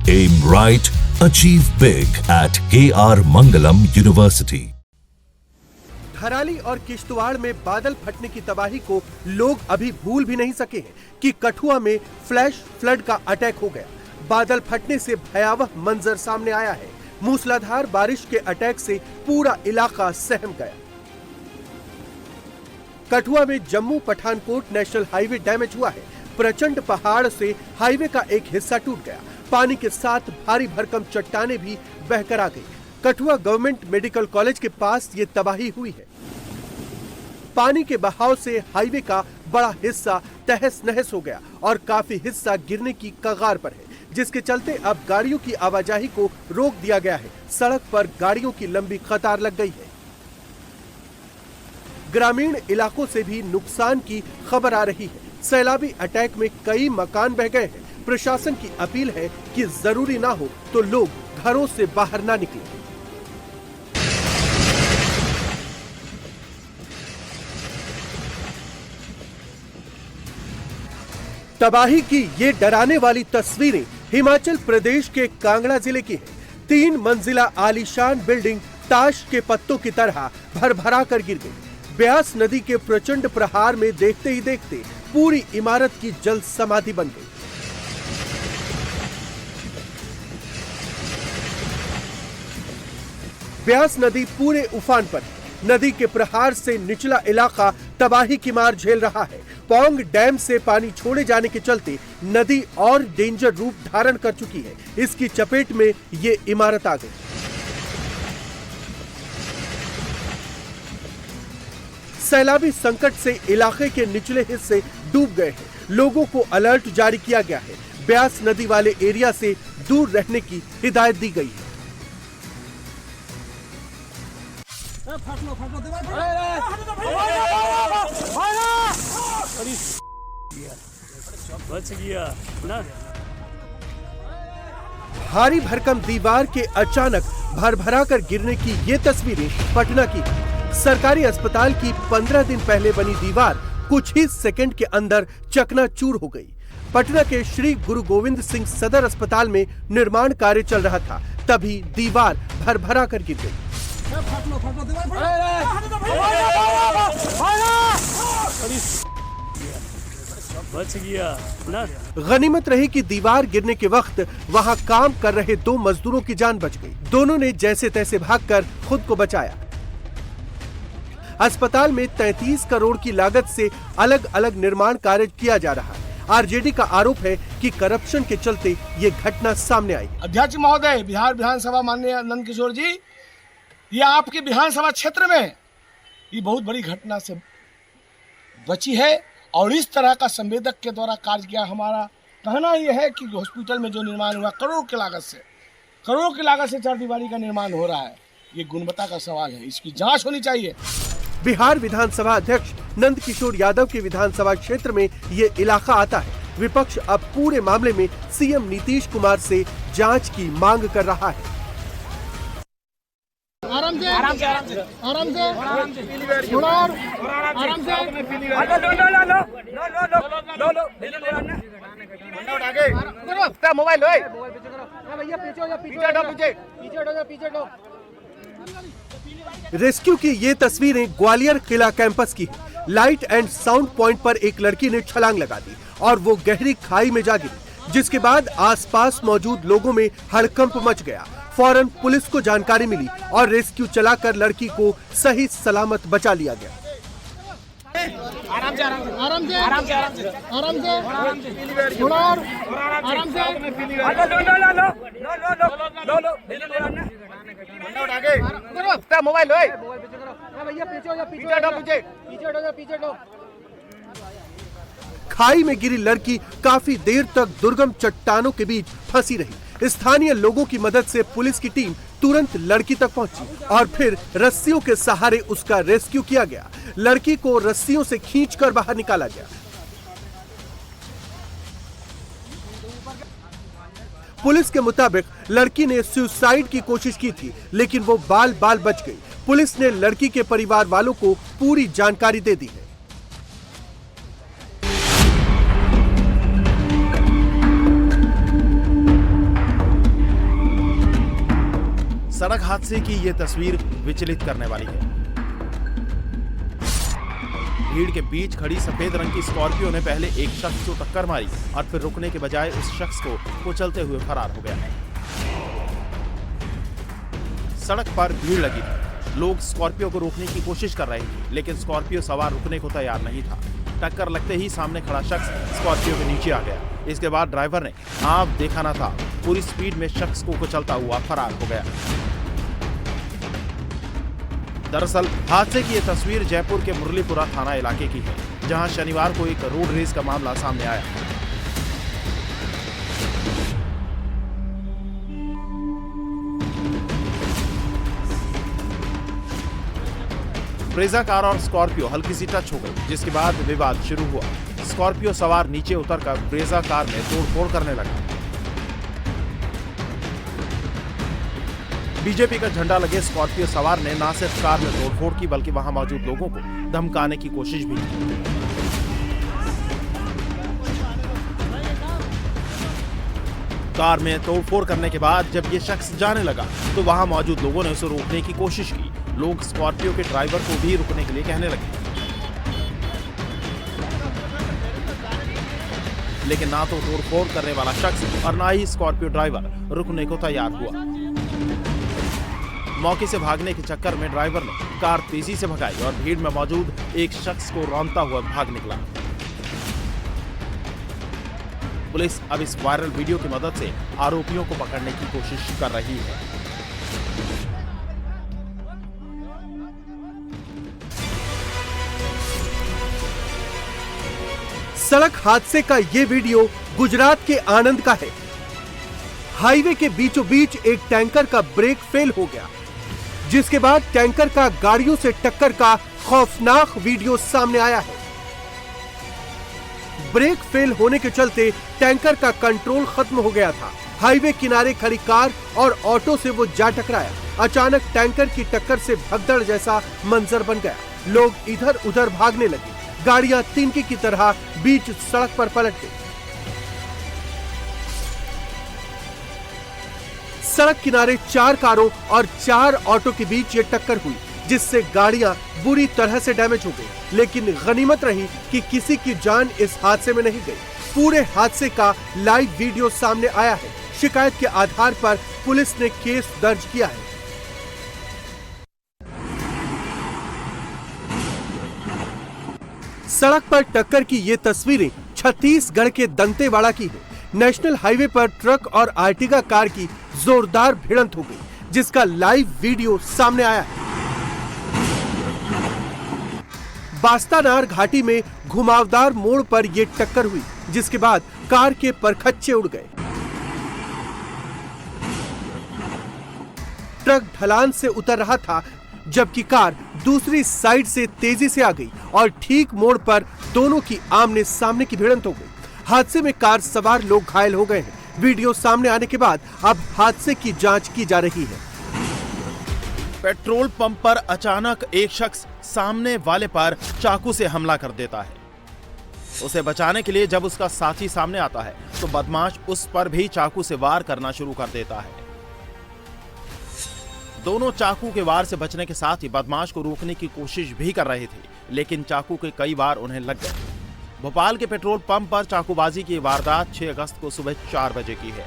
Aim right, achieve big at KR Mangalam University. हराली और किश्तवाड़ में बादल फटने की तबाही को लोग अभी भूल भी नहीं सके हैं कि कठुआ में फ्लैश फ्लड का अटैक हो गया। बादल फटने से भयावह मंजर सामने आया है। मूसलाधार बारिश के अटैक से पूरा इलाका सहम गया। कठुआ में Jammu Pathankot national highway damage हुआ है। प्रचंड पहाड़ से हाईवे का एक हिस्सा टूट गया। पानी के साथ भारी भरकम चट्टानें भी बहकर आ गई। कठुआ गवर्नमेंट मेडिकल कॉलेज के पास ये तबाही हुई है। पानी के बहाव से हाईवे का बड़ा हिस्सा तहस नहस हो गया और काफी हिस्सा गिरने की कगार पर है, जिसके चलते अब गाड़ियों की आवाजाही को रोक दिया गया है। सड़क पर गाड़ियों की लंबी कतार लग गई है। ग्रामीण इलाकों से भी नुकसान की खबर आ रही है। सैलाबी अटैक में कई मकान बह गए हैं। प्रशासन की अपील है कि जरूरी ना हो तो लोग घरों से बाहर ना निकलें। तबाही की ये डराने वाली तस्वीरें हिमाचल प्रदेश के कांगड़ा जिले की है। 3 मंजिला आलीशान बिल्डिंग ताश के पत्तों की तरह भरभरा कर गिर गई। ब्यास नदी के प्रचंड प्रहार में देखते ही देखते पूरी इमारत की जल समाधि बन गई। ब्यास नदी पूरे उफान पर है। नदी के प्रहार से निचला इलाका तबाही की मार झेल रहा है। पौंग डैम से पानी छोड़े जाने के चलते नदी और डेंजर रूप धारण कर चुकी है। इसकी चपेट में ये इमारत आ गई। सैलाबी संकट से इलाके के निचले हिस्से डूब गए हैं। लोगों को अलर्ट जारी किया गया है। ब्यास नदी वाले एरिया से दूर रहने की हिदायत दी गई है। भारी भरकम दीवार के अचानक भरभरा कर गिरने की ये तस्वीरें पटना की। सरकारी अस्पताल की 15 दिन पहले बनी दीवार कुछ ही सेकंड के अंदर चकनाचूर हो गई। पटना के श्री गुरु गोविंद सिंह सदर अस्पताल में निर्माण कार्य चल रहा था, तभी दीवार भरभरा कर गिर गई। बच गया ना। गनीमत रही कि दीवार गिरने के वक्त वहां काम कर रहे 2 मजदूरों की जान बच गई। दोनों ने जैसे तैसे भागकर खुद को बचाया। अस्पताल में 33 करोड़ की लागत से अलग अलग निर्माण कार्य किया जा रहा है। आरजेडी का आरोप है कि करप्शन के चलते ये घटना सामने आई। अध्यक्ष महोदय, बिहार विधानसभा माननीय नंद किशोर जी, ये आपके विधानसभा क्षेत्र में ये बहुत बड़ी घटना से बची है और इस तरह का संवेदक के द्वारा कार्य किया। हमारा कहना यह है कि हॉस्पिटल में जो निर्माण हुआ करोड़ों की लागत से चारदीवारी का निर्माण हो रहा है। ये गुणवत्ता का सवाल है, इसकी जांच होनी चाहिए। बिहार विधानसभा अध्यक्ष नंद किशोर यादव के विधानसभा क्षेत्र में ये इलाका आता है। विपक्ष अब पूरे मामले में सीएम नीतीश कुमार से जांच की मांग कर रहा है। आराम से मोबाइल रेस्क्यू की ये तस्वीरें ग्वालियर किला कैंपस की है। लाइट एंड साउंड पॉइंट पर एक लड़की ने छलांग लगा दी और वो गहरी खाई में जा गिरी, जिसके बाद आसपास मौजूद लोगों में हड़कंप मच गया। फौरन पुलिस को जानकारी मिली और रेस्क्यू चलाकर लड़की को सही सलामत बचा लिया गया। खाई में गिरी लड़की काफी देर तक दुर्गम चट्टानों के बीच फंसी रही। स्थानीय लोगों की मदद से पुलिस की टीम तुरंत लड़की तक पहुंची और फिर रस्सियों के सहारे उसका रेस्क्यू किया गया। लड़की को रस्सियों से खींचकर बाहर निकाला गया। पुलिस के मुताबिक लड़की ने सुसाइड की कोशिश की थी, लेकिन वो बाल बाल बच गई। पुलिस ने लड़की के परिवार वालों को पूरी जानकारी दे दी है। सड़क हादसे की ये तस्वीर विचलित करने वाली है। भीड़ के बीच खड़ी सफेद रंग की स्कॉर्पियो ने पहले एक शख्स को टक्कर मारी और फिर रुकने के बजाय उस शख्स को कुचलते हुए फरार हो गया। सड़क पर भीड़ लगी थी। लोग स्कॉर्पियो को रोकने की कोशिश कर रहे थे, लेकिन स्कॉर्पियो सवार रुकने को तैयार नहीं था। टक्कर लगते ही सामने खड़ा शख्स स्कॉर्पियो के नीचे आ गया। इसके बाद ड्राइवर ने आप देखा ना था, पूरी स्पीड में शख्स को कुचलता हुआ फरार हो गया। दरअसल हादसे की यह तस्वीर जयपुर के मुरलीपुरा थाना इलाके की है, जहां शनिवार को एक रोड रेस का मामला सामने आया। ब्रेजा कार और स्कॉर्पियो हल्की सी टच हो गई, जिसके बाद विवाद शुरू हुआ। स्कॉर्पियो सवार नीचे उतरकर ब्रेजा कार में तोड़फोड़ करने लगा। बीजेपी का झंडा लगे स्कॉर्पियो सवार ने न सिर्फ कार में तोड़फोड़ की, बल्कि वहां मौजूद लोगों को धमकाने की कोशिश भी की। कार में तोड़फोड़ करने के बाद जब ये शख्स जाने लगा तो वहां मौजूद लोगों ने उसे रोकने की कोशिश की। लोग स्कॉर्पियो के ड्राइवर को भी रुकने के लिए कहने लगे, लेकिन ना तो तोड़फोड़ करने वाला शख्स और ना ही स्कॉर्पियो ड्राइवर रुकने को तैयार हुआ। मौके से भागने के चक्कर में ड्राइवर ने कार तेजी से भगाई और भीड़ में मौजूद एक शख्स को रौंदता हुआ भाग निकला। पुलिस अब इस वायरल वीडियो की मदद से आरोपियों को पकड़ने की कोशिश कर रही है। सड़क हादसे का ये वीडियो गुजरात के आनंद का है। हाईवे के बीचों बीच एक टैंकर का ब्रेक फेल हो गया, जिसके बाद टैंकर का गाड़ियों से टक्कर का खौफनाक वीडियो सामने आया है। ब्रेक फेल होने के चलते टैंकर का कंट्रोल खत्म हो गया था। हाईवे किनारे खड़ी कार और ऑटो से वो जा टकराया। अचानक टैंकर की टक्कर से भगदड़ जैसा मंजर बन गया। लोग इधर उधर भागने लगे। गाड़ियां तिनके की तरह बीच सड़क पर पलट गई। सड़क किनारे 4 कारों और 4 ऑटो के बीच ये टक्कर हुई, जिससे गाड़ियां बुरी तरह से डैमेज हो गई। लेकिन गनीमत रही कि किसी की जान इस हादसे में नहीं गई। पूरे हादसे का लाइव वीडियो सामने आया है। शिकायत के आधार पर पुलिस ने केस दर्ज किया है। सड़क पर टक्कर की ये तस्वीरें छत्तीसगढ़ के दंतेवाड़ा की है। नेशनल हाईवे पर ट्रक और आर्टिगा कार की जोरदार भिड़ंत हो गई, जिसका लाइव वीडियो सामने आया है। बास्तानार घाटी में घुमावदार मोड़ पर यह टक्कर हुई, जिसके बाद कार के परखच्चे उड़ गए। ट्रक ढलान से उतर रहा था, जबकि कार दूसरी साइड से तेजी से आ गई और ठीक मोड़ पर दोनों की आमने सामने की भिड़ंत हो गई। हादसे में कार सवार लोग घायल हो गए हैं। वीडियो सामने आने के बाद अब हादसे की जांच की जा रही है। पेट्रोल पंप पर अचानक एक शख्स सामने वाले पर चाकू से हमला कर देता है। उसे बचाने के लिए जब उसका साथी सामने आता है तो बदमाश उस पर भी चाकू से वार करना शुरू कर देता है। दोनों चाकू के वार से बचने के साथ ही बदमाश को रोकने की कोशिश भी कर रहे थे, लेकिन चाकू के कई वार उन्हें लग गए। भोपाल के पेट्रोल पंप पर चाकूबाजी की वारदात 6 अगस्त को सुबह 4 बजे की है।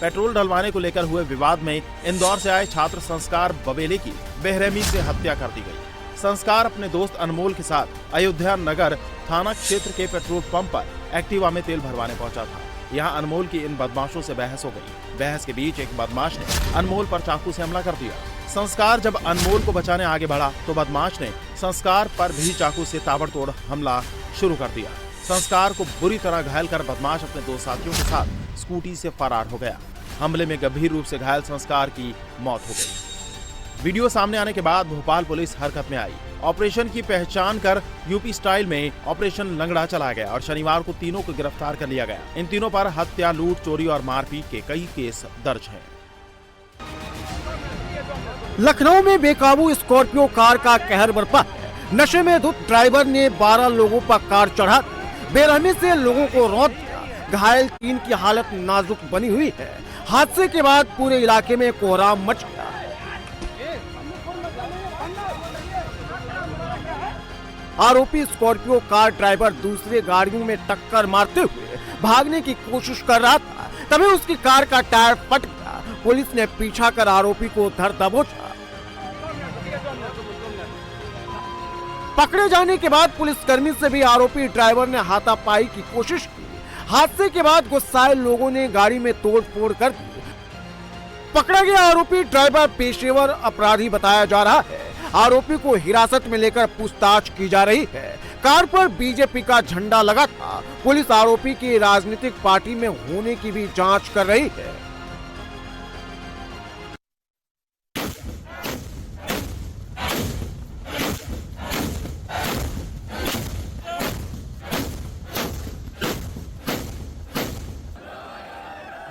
पेट्रोल डलवाने को लेकर हुए विवाद में इंदौर से आए छात्र संस्कार बबेले की बेरहमी से हत्या कर दी गई। संस्कार अपने दोस्त अनमोल के साथ अयोध्या नगर थाना क्षेत्र के पेट्रोल पंप पर एक्टिवा में तेल भरवाने पहुंचा था। यहाँ अनमोल की इन बदमाशों से बहस हो गई। बहस के बीच एक बदमाश ने अनमोल पर चाकू से हमला कर दिया। संस्कार जब अनमोल को बचाने आगे बढ़ा तो बदमाश ने संस्कार पर भी चाकू से ताबड़तोड़ हमला शुरू कर दिया। संस्कार को बुरी तरह घायल कर बदमाश अपने 2 साथियों के साथ स्कूटी से फरार हो गया। हमले में गंभीर रूप से घायल संस्कार की मौत हो गई। वीडियो सामने आने के बाद भोपाल पुलिस हरकत में आई। ऑपरेशन की पहचान कर यूपी स्टाइल में ऑपरेशन लंगड़ा चला गया और शनिवार को तीनों को गिरफ्तार कर लिया गया। इन तीनों पर हत्या, लूट, चोरी और मारपीट के कई केस दर्ज हैं। लखनऊ में बेकाबू स्कॉर्पियो कार का कहर बरपा। नशे में धुत ड्राइवर ने 12 लोगों पर कार चढ़ा बेरहमी से लोगों को रौंद दिया। घायल 3 की हालत नाजुक बनी हुई है। हादसे के बाद पूरे इलाके में कोहराम मच गया। आरोपी स्कॉर्पियो कार ड्राइवर दूसरे गाड़ियों में टक्कर मारते हुए भागने की कोशिश कर रहा था, तभी उसकी कार का टायर फट गया। पुलिस ने पीछा कर आरोपी को धर दबोचा। पकड़े जाने के बाद पुलिसकर्मी से भी आरोपी ड्राइवर ने हाथापाई की कोशिश की। हादसे के बाद गुस्साए लोगों ने गाड़ी में तोड़फोड़ कर दी। पकड़ा गया आरोपी ड्राइवर पेशेवर अपराधी बताया जा रहा है। आरोपी को हिरासत में लेकर पूछताछ की जा रही है। कार पर बीजेपी का झंडा लगा था। पुलिस आरोपी की राजनीतिक पार्टी में होने की भी जांच कर रही है।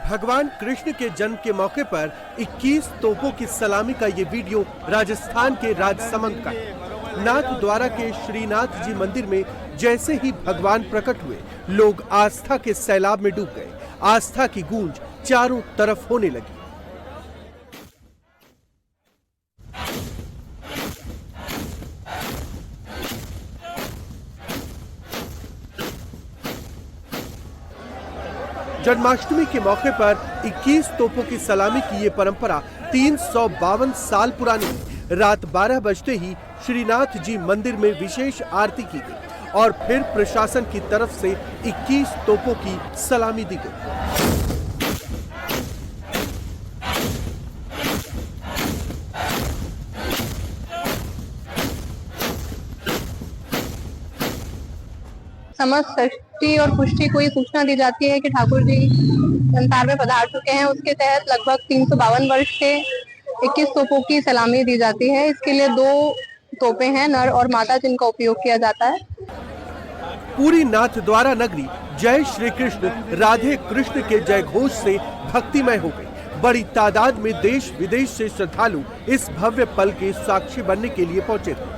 भगवान कृष्ण के जन्म के मौके पर 21 तोपों की सलामी का ये वीडियो राजस्थान के राजसमंद का है। नाथ द्वारा के श्रीनाथ जी मंदिर में जैसे ही भगवान प्रकट हुए, लोग आस्था के सैलाब में डूब गए। आस्था की गूंज चारों तरफ होने लगी। जन्माष्टमी के मौके पर 21 तोपों की सलामी की ये परंपरा 352 साल पुरानी है। रात 12 बजते ही श्रीनाथ जी मंदिर में विशेष आरती की गई और फिर प्रशासन की तरफ से 21 तोपों की सलामी दी गई। समस्त षष्ठी और पुष्टि को ये सूचना दी जाती है कि ठाकुर जी संसार में पधार चुके हैं। उसके तहत लगभग 352 वर्ष के 21 तोपों की सलामी दी जाती है। इसके लिए 2 तोपें हैं, नर और मादा, जिनका उपयोग किया जाता है। पूरी नाथ द्वारा नगरी जय श्री कृष्ण राधे कृष्ण के जय घोष से भक्तिमय हो गई। बड़ी तादाद में देश विदेश से श्रद्धालु इस भव्य पल के साक्षी बनने के लिए पहुंचे थे।